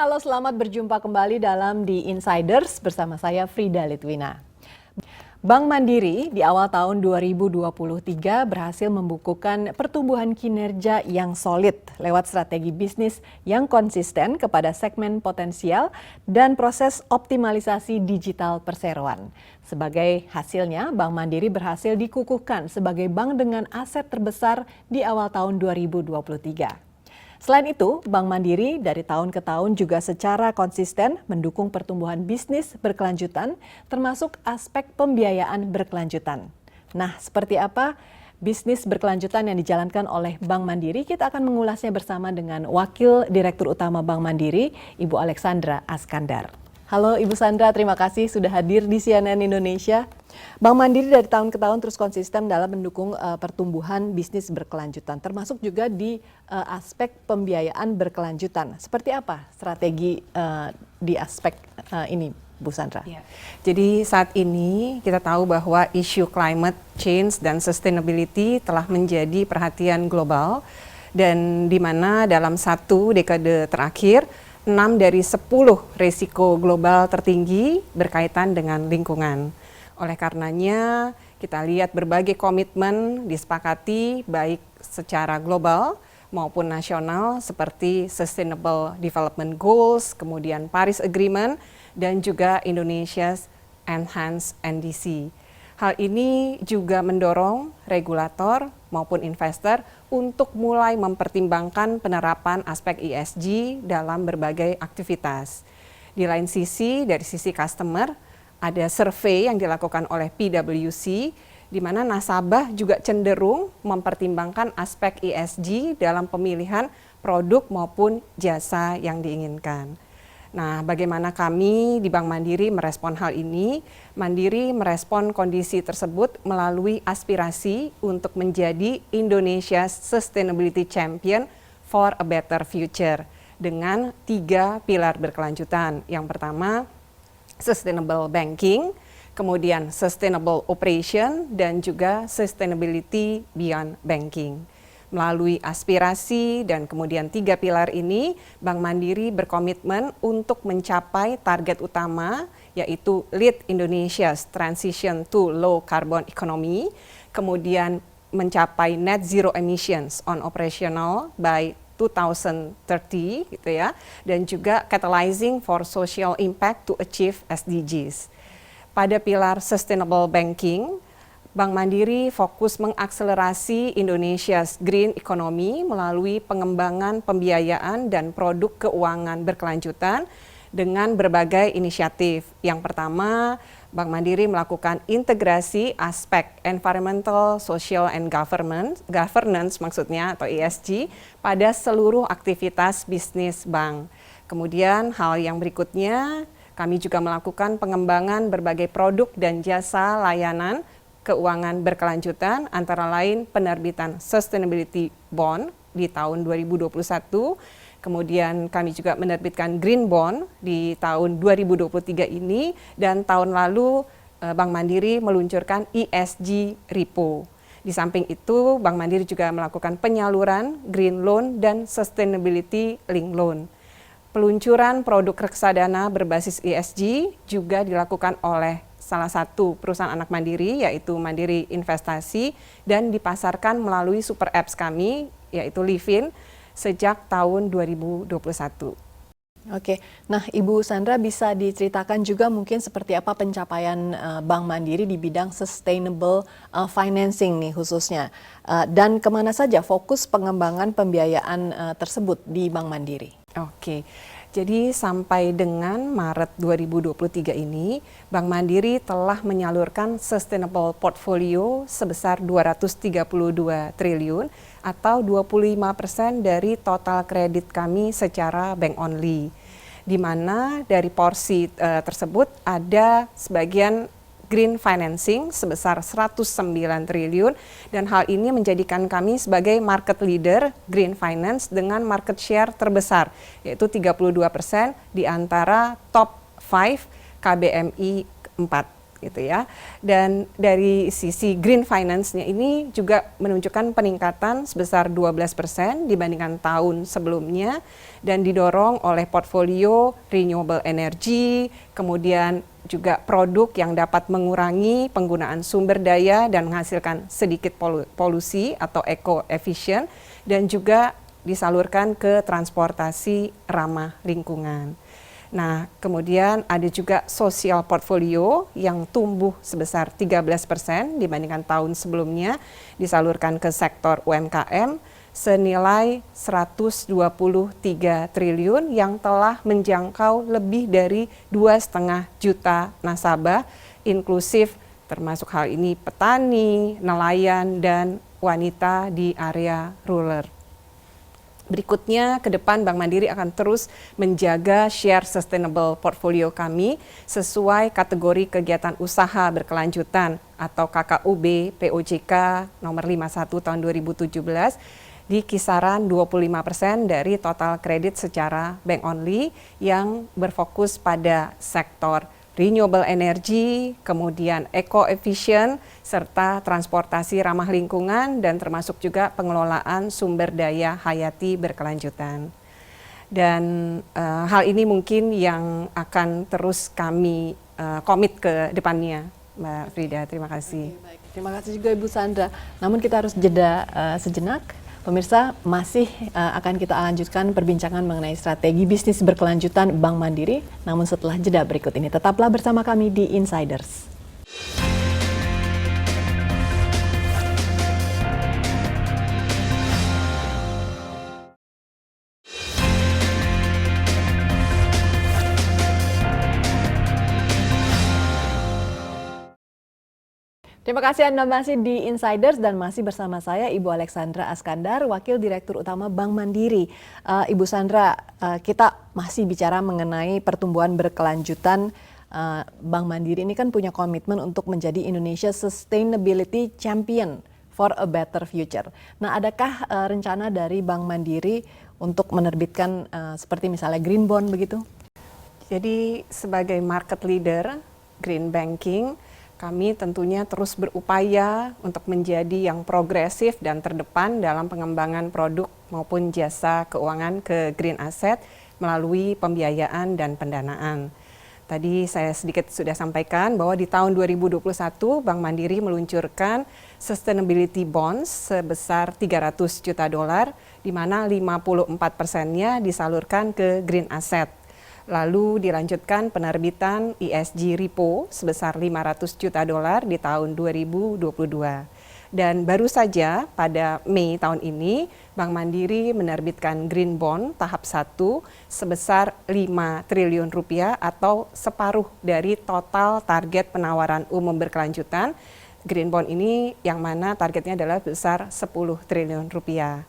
Halo, selamat berjumpa kembali dalam The Insiders bersama saya Frida Litwina. Bank Mandiri di awal tahun 2023 berhasil membukukan pertumbuhan kinerja yang solid lewat strategi bisnis yang konsisten kepada segmen potensial dan proses optimalisasi digital perseroan. Sebagai hasilnya, Bank Mandiri berhasil dikukuhkan sebagai bank dengan aset terbesar di awal tahun 2023. Selain itu, Bank Mandiri dari tahun ke tahun juga secara konsisten mendukung pertumbuhan bisnis berkelanjutan, termasuk aspek pembiayaan berkelanjutan. Nah, seperti apa bisnis berkelanjutan yang dijalankan oleh Bank Mandiri? Kita akan mengulasnya bersama dengan Wakil Direktur Utama Bank Mandiri, Ibu Alexandra Askandar. Halo Ibu Sandra, terima kasih sudah hadir di CNN Indonesia. Bank Mandiri dari tahun ke tahun terus konsisten dalam mendukung pertumbuhan bisnis berkelanjutan, termasuk juga di aspek pembiayaan berkelanjutan. Seperti apa strategi di aspek ini, Bu Sandra? Ya. Jadi saat ini kita tahu bahwa isu climate change dan sustainability telah menjadi perhatian global, dan di mana dalam satu dekade terakhir 6 dari 10 risiko global tertinggi berkaitan dengan lingkungan. Oleh karenanya, kita lihat berbagai komitmen disepakati baik secara global maupun nasional seperti Sustainable Development Goals, kemudian Paris Agreement, dan juga Indonesia's Enhanced NDC. Hal ini juga mendorong regulator maupun investor untuk mulai mempertimbangkan penerapan aspek ESG dalam berbagai aktivitas. Di lain sisi, dari sisi customer, ada survei yang dilakukan oleh PwC, di mana nasabah juga cenderung mempertimbangkan aspek ESG dalam pemilihan produk maupun jasa yang diinginkan. Nah, bagaimana kami di Bank Mandiri merespon hal ini? Mandiri merespon kondisi tersebut melalui aspirasi untuk menjadi Indonesia's Sustainability Champion for a Better Future dengan 3 pilar berkelanjutan. Yang pertama, Sustainable Banking, kemudian Sustainable Operation, dan juga Sustainability Beyond Banking. Melalui aspirasi dan kemudian 3 pilar ini, Bank Mandiri berkomitmen untuk mencapai target utama, yaitu Lead Indonesia's Transition to Low Carbon Economy, kemudian mencapai Net Zero Emissions on Operational by 2030, gitu ya, dan juga Catalyzing for Social Impact to Achieve SDGs. Pada pilar Sustainable Banking, Bank Mandiri fokus mengakselerasi Indonesia's green economy melalui pengembangan pembiayaan dan produk keuangan berkelanjutan dengan berbagai inisiatif. Yang pertama, Bank Mandiri melakukan integrasi aspek environmental, social, and governance maksudnya atau ESG pada seluruh aktivitas bisnis bank. Kemudian hal yang berikutnya, kami juga melakukan pengembangan berbagai produk dan jasa layanan keuangan berkelanjutan, antara lain penerbitan Sustainability Bond di tahun 2021, kemudian kami juga menerbitkan Green Bond di tahun 2023 ini, dan tahun lalu Bank Mandiri meluncurkan ESG Repo. Di samping itu, Bank Mandiri juga melakukan penyaluran Green Loan dan Sustainability Link Loan. Peluncuran produk reksadana berbasis ESG juga dilakukan oleh salah satu perusahaan anak Mandiri, yaitu Mandiri Investasi, dan dipasarkan melalui super apps kami, yaitu Livin, sejak tahun 2021. Oke, nah Ibu Sandra bisa diceritakan juga mungkin seperti apa pencapaian Bank Mandiri di bidang sustainable financing nih khususnya, dan kemana saja fokus pengembangan pembiayaan tersebut di Bank Mandiri? Oke. Jadi sampai dengan Maret 2023 ini, Bank Mandiri telah menyalurkan sustainable portfolio sebesar 232 triliun atau 25% dari total kredit kami secara bank only. Di mana dari porsi tersebut ada sebagian green financing sebesar 109 triliun, dan hal ini menjadikan kami sebagai market leader green finance dengan market share terbesar, yaitu 32% di antara top 5 KBMI 4. gitu ya. Dan dari sisi green finance-nya ini juga menunjukkan peningkatan sebesar 12% dibandingkan tahun sebelumnya dan didorong oleh portfolio renewable energy, kemudian juga produk yang dapat mengurangi penggunaan sumber daya dan menghasilkan sedikit polusi atau eco-efficient, dan juga disalurkan ke transportasi ramah lingkungan. Nah, kemudian ada juga social portfolio yang tumbuh sebesar 13% dibandingkan tahun sebelumnya, disalurkan ke sektor UMKM senilai 123 triliun yang telah menjangkau lebih dari 2,5 juta nasabah, inklusif termasuk hal ini petani, nelayan, dan wanita di area rural. Berikutnya, ke depan Bank Mandiri akan terus menjaga share sustainable portfolio kami sesuai kategori kegiatan usaha berkelanjutan atau KKUB POJK nomor 51 tahun 2017 di kisaran 25% dari total kredit secara bank only yang berfokus pada sektor renewable energy, kemudian eco-efficient, serta transportasi ramah lingkungan, dan termasuk juga pengelolaan sumber daya hayati berkelanjutan. Dan hal ini mungkin yang akan terus kami komit ke depannya, Mbak Frida. Terima kasih. Baik. Terima kasih juga Ibu Sandra. Namun kita harus jeda sejenak. Pemirsa, masih akan kita lanjutkan perbincangan mengenai strategi bisnis berkelanjutan Bank Mandiri. Namun setelah jeda berikut ini, tetaplah bersama kami di Insiders. Terima kasih Anda masih di Insiders dan masih bersama saya Ibu Alexandra Askandar, Wakil Direktur Utama Bank Mandiri. Ibu Sandra, kita masih bicara mengenai pertumbuhan berkelanjutan. Bank Mandiri ini kan punya komitmen untuk menjadi Indonesia Sustainability Champion for a Better Future. Nah, adakah rencana dari Bank Mandiri untuk menerbitkan seperti misalnya Green Bond begitu? Jadi sebagai market leader green banking, kami tentunya terus berupaya untuk menjadi yang progresif dan terdepan dalam pengembangan produk maupun jasa keuangan ke green asset melalui pembiayaan dan pendanaan. Tadi saya sedikit sudah sampaikan bahwa di tahun 2021 Bank Mandiri meluncurkan sustainability bonds sebesar $300 juta, di mana 54%-nya disalurkan ke green asset. Lalu dilanjutkan penerbitan ESG repo sebesar $500 juta di tahun 2022. Dan baru saja pada Mei tahun ini, Bank Mandiri menerbitkan Green Bond tahap 1 sebesar 5 triliun rupiah atau separuh dari total target penawaran umum berkelanjutan. Green Bond ini yang mana targetnya adalah besar 10 triliun rupiah.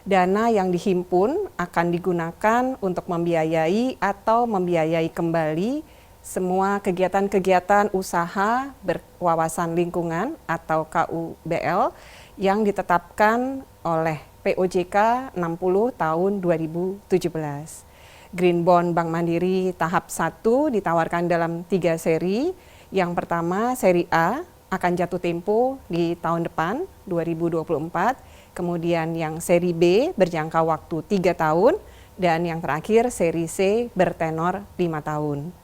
Dana yang dihimpun akan digunakan untuk membiayai atau membiayai kembali semua kegiatan-kegiatan usaha berwawasan lingkungan atau KUBL yang ditetapkan oleh POJK 60 tahun 2017. Green Bond Bank Mandiri tahap 1 ditawarkan dalam 3 seri. Yang pertama, seri A akan jatuh tempo di tahun depan 2024. Kemudian yang seri B berjangka waktu 3 tahun, dan yang terakhir seri C bertenor 5 tahun.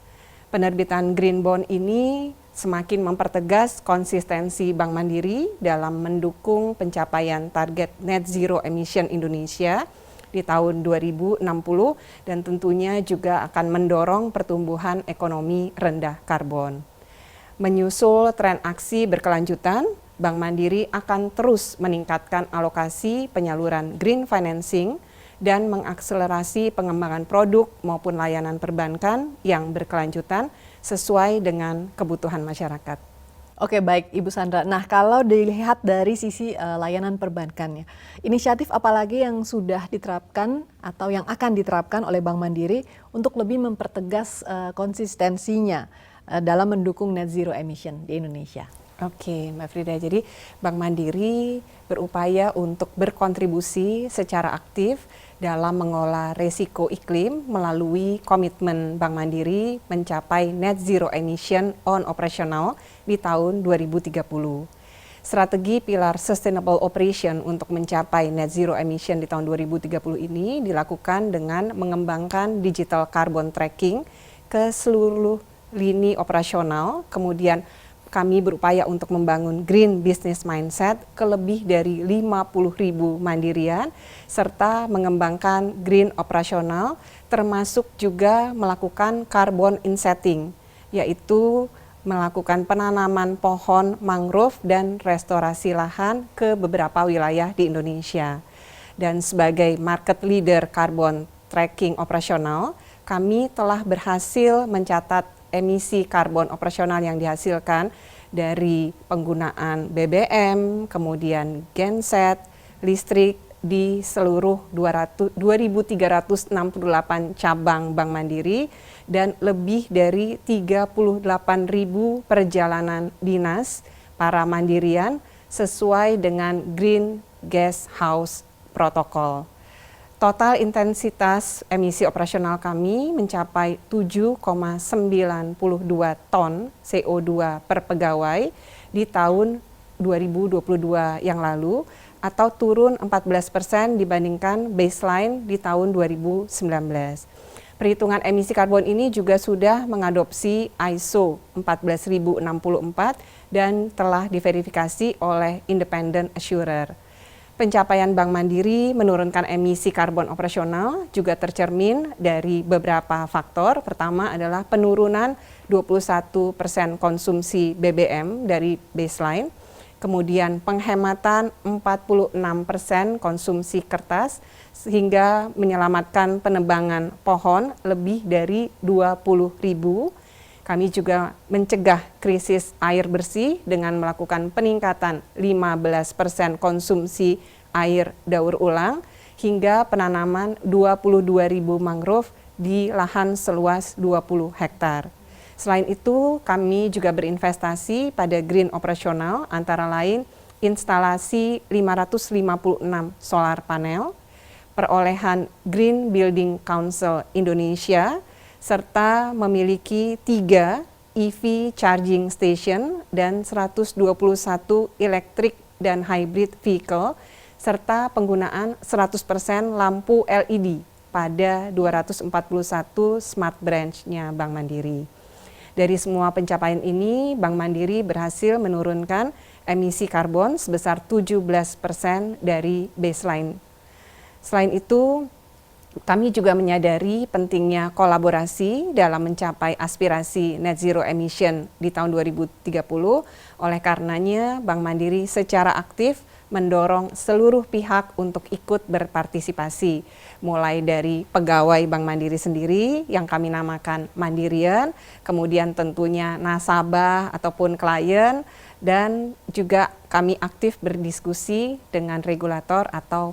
Penerbitan Green Bond ini semakin mempertegas konsistensi Bank Mandiri dalam mendukung pencapaian target net zero emission Indonesia di tahun 2060 dan tentunya juga akan mendorong pertumbuhan ekonomi rendah karbon. Menyusul tren aksi berkelanjutan, Bank Mandiri akan terus meningkatkan alokasi penyaluran green financing dan mengakselerasi pengembangan produk maupun layanan perbankan yang berkelanjutan sesuai dengan kebutuhan masyarakat. Oke, baik Ibu Sandra. Nah, kalau dilihat dari sisi layanan perbankannya, inisiatif apalagi yang sudah diterapkan atau yang akan diterapkan oleh Bank Mandiri untuk lebih mempertegas konsistensinya dalam mendukung net zero emission di Indonesia? Oke, Mbak Frida. Jadi Bank Mandiri berupaya untuk berkontribusi secara aktif dalam mengelola risiko iklim melalui komitmen Bank Mandiri mencapai net zero emission on operational di tahun 2030. Strategi pilar Sustainable Operation untuk mencapai net zero emission di tahun 2030 ini dilakukan dengan mengembangkan digital carbon tracking ke seluruh lini operasional, kemudian kami berupaya untuk membangun green business mindset ke lebih dari 50.000 mandirian, serta mengembangkan green operasional, termasuk juga melakukan carbon insetting, yaitu melakukan penanaman pohon mangrove dan restorasi lahan ke beberapa wilayah di Indonesia. Dan sebagai market leader carbon tracking operasional, kami telah berhasil mencatat emisi karbon operasional yang dihasilkan dari penggunaan BBM, kemudian genset, listrik di seluruh 2.368 cabang Bank Mandiri dan lebih dari 38.000 perjalanan dinas para mandirian sesuai dengan Green Gas House Protocol. Total intensitas emisi operasional kami mencapai 7,92 ton CO2 per pegawai di tahun 2022 yang lalu, atau turun 14% dibandingkan baseline di tahun 2019. Perhitungan emisi karbon ini juga sudah mengadopsi ISO 14064 dan telah diverifikasi oleh Independent Assurer. Pencapaian Bank Mandiri menurunkan emisi karbon operasional juga tercermin dari beberapa faktor. Pertama adalah penurunan 21% konsumsi BBM dari baseline, kemudian penghematan 46% konsumsi kertas, sehingga menyelamatkan penebangan pohon lebih dari 20.000. Kami juga mencegah krisis air bersih dengan melakukan peningkatan 15% konsumsi air daur ulang, hingga penanaman 22.000 mangrove di lahan seluas 20 hektar. Selain itu, kami juga berinvestasi pada green operasional, antara lain instalasi 556 solar panel, perolehan Green Building Council Indonesia, serta memiliki 3 EV charging station dan 121 electric dan hybrid vehicle, serta penggunaan 100% lampu LED pada 241 smart branch-nya Bank Mandiri. Dari semua pencapaian ini, Bank Mandiri berhasil menurunkan emisi karbon sebesar 17% dari baseline. Selain itu, kami juga menyadari pentingnya kolaborasi dalam mencapai aspirasi net zero emission di tahun 2030. Oleh karenanya, Bank Mandiri secara aktif mendorong seluruh pihak untuk ikut berpartisipasi, mulai dari pegawai Bank Mandiri sendiri yang kami namakan Mandirian, kemudian tentunya nasabah ataupun klien, dan juga kami aktif berdiskusi dengan regulator atau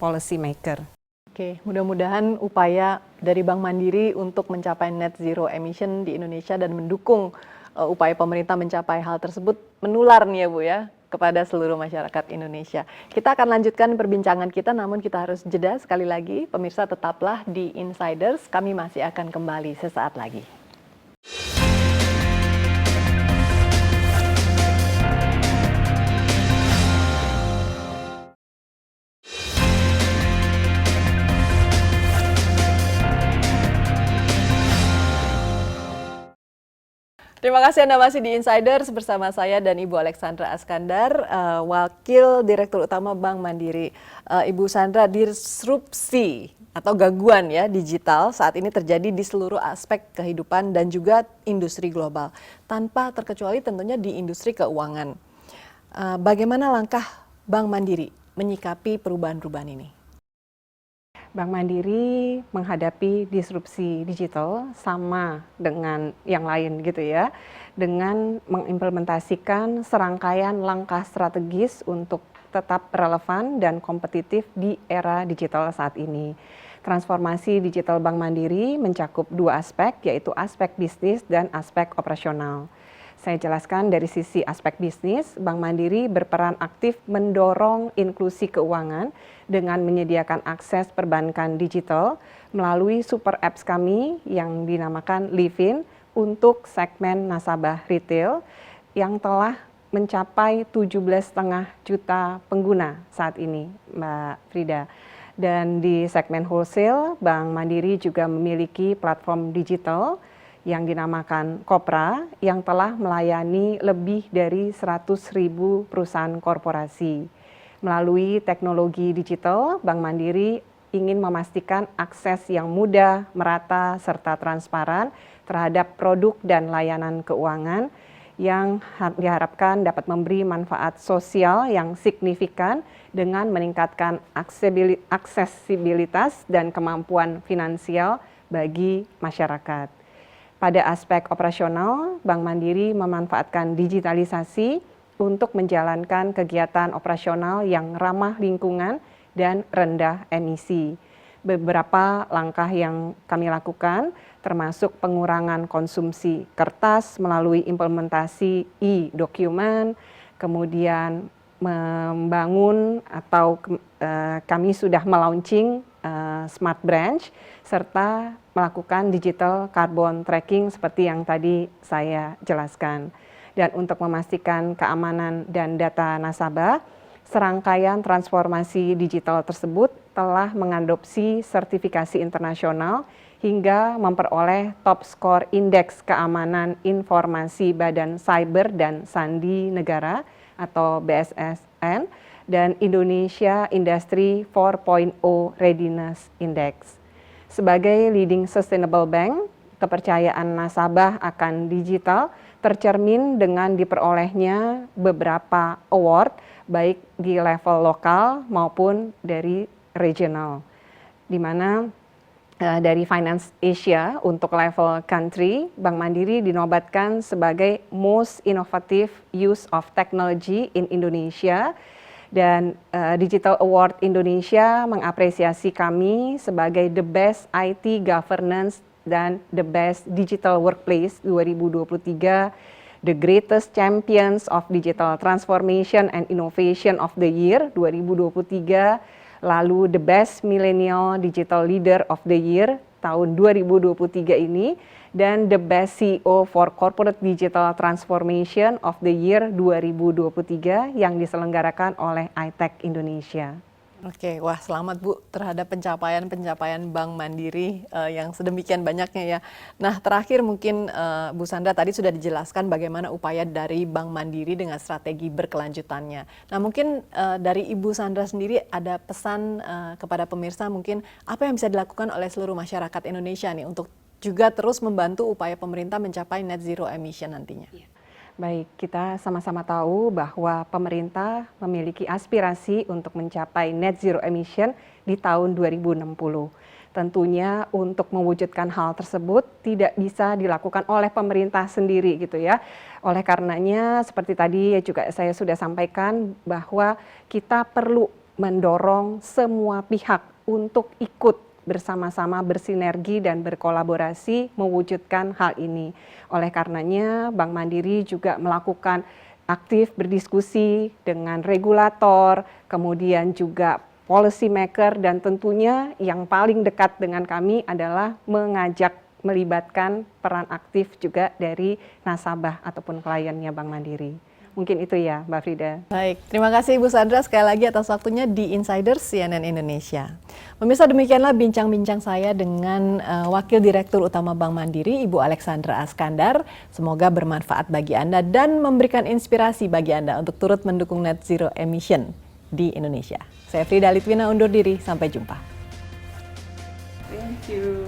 policy maker. Oke, mudah-mudahan upaya dari Bank Mandiri untuk mencapai net zero emission di Indonesia dan mendukung upaya pemerintah mencapai hal tersebut menular nih ya Bu ya, kepada seluruh masyarakat Indonesia. Kita akan lanjutkan perbincangan kita, namun kita harus jeda sekali lagi. Pemirsa tetaplah di Insiders, kami masih akan kembali sesaat lagi. Terima kasih Anda masih di Insiders bersama saya dan Ibu Alexandra Askandar, Wakil Direktur Utama Bank Mandiri. Ibu Sandra, disrupsi atau gangguan ya digital saat ini terjadi di seluruh aspek kehidupan dan juga industri global, tanpa terkecuali tentunya di industri keuangan. Bagaimana langkah Bank Mandiri menyikapi perubahan-perubahan ini? Bank Mandiri menghadapi disrupsi digital sama dengan yang lain gitu ya, dengan mengimplementasikan serangkaian langkah strategis untuk tetap relevan dan kompetitif di era digital saat ini. Transformasi digital Bank Mandiri mencakup 2 aspek, yaitu aspek bisnis dan aspek operasional. Saya jelaskan dari sisi aspek bisnis, Bank Mandiri berperan aktif mendorong inklusi keuangan dengan menyediakan akses perbankan digital melalui super apps kami yang dinamakan Livin untuk segmen nasabah retail yang telah mencapai 17,5 juta pengguna saat ini, Mbak Frida. Dan di segmen wholesale, Bank Mandiri juga memiliki platform digital yang dinamakan Kopra yang telah melayani lebih dari 100.000 perusahaan korporasi. Melalui teknologi digital, Bank Mandiri ingin memastikan akses yang mudah, merata, serta transparan terhadap produk dan layanan keuangan yang diharapkan dapat memberi manfaat sosial yang signifikan dengan meningkatkan aksesibilitas dan kemampuan finansial bagi masyarakat. Pada aspek operasional, Bank Mandiri memanfaatkan digitalisasi untuk menjalankan kegiatan operasional yang ramah lingkungan dan rendah emisi. Beberapa langkah yang kami lakukan termasuk pengurangan konsumsi kertas melalui implementasi e-dokumen, kemudian membangun atau kami sudah melaunching Smart Branch, serta melakukan digital carbon tracking seperti yang tadi saya jelaskan. Dan untuk memastikan keamanan dan data nasabah, serangkaian transformasi digital tersebut telah mengadopsi sertifikasi internasional hingga memperoleh top score indeks keamanan informasi Badan Cyber dan Sandi Negara atau BSSN dan Indonesia Industry 4.0 Readiness Index. Sebagai leading sustainable bank, kepercayaan nasabah akan digital tercermin dengan diperolehnya beberapa award baik di level lokal maupun dari regional, di mana dari Finance Asia untuk level country, Bank Mandiri dinobatkan sebagai Most Innovative Use of Technology in Indonesia, dan Digital Award Indonesia mengapresiasi kami sebagai The Best IT Governance dan The Best Digital Workplace 2023, The Greatest Champions of Digital Transformation and Innovation of the Year 2023, lalu The Best Millennial Digital Leader of the Year tahun 2023 ini, dan The Best CEO for Corporate Digital Transformation of the Year 2023 yang diselenggarakan oleh iTech Indonesia. Oke, wah selamat Bu terhadap pencapaian Bank Mandiri yang sedemikian banyaknya ya. Nah terakhir mungkin Bu Sandra tadi sudah dijelaskan bagaimana upaya dari Bank Mandiri dengan strategi berkelanjutannya. Nah mungkin dari Ibu Sandra sendiri ada pesan kepada pemirsa mungkin apa yang bisa dilakukan oleh seluruh masyarakat Indonesia nih untuk juga terus membantu upaya pemerintah mencapai net zero emission nantinya. Baik, kita sama-sama tahu bahwa pemerintah memiliki aspirasi untuk mencapai net zero emission di tahun 2060. Tentunya untuk mewujudkan hal tersebut tidak bisa dilakukan oleh pemerintah sendiri gitu ya. Oleh karenanya seperti tadi juga saya sudah sampaikan bahwa kita perlu mendorong semua pihak untuk ikut bersama-sama bersinergi dan berkolaborasi mewujudkan hal ini. Oleh karenanya Bank Mandiri juga melakukan aktif berdiskusi dengan regulator, kemudian juga policy maker, dan tentunya yang paling dekat dengan kami adalah melibatkan peran aktif juga dari nasabah ataupun kliennya Bank Mandiri. Mungkin itu ya Mbak Frida. Baik, terima kasih Ibu Sandra sekali lagi atas waktunya di Insiders CNN Indonesia. Pemirsa, demikianlah bincang-bincang saya dengan Wakil Direktur Utama Bank Mandiri, Ibu Alexandra Askandar. Semoga bermanfaat bagi Anda dan memberikan inspirasi bagi Anda untuk turut mendukung net zero emission di Indonesia. Saya Frida Litwina undur diri, sampai jumpa. Thank you.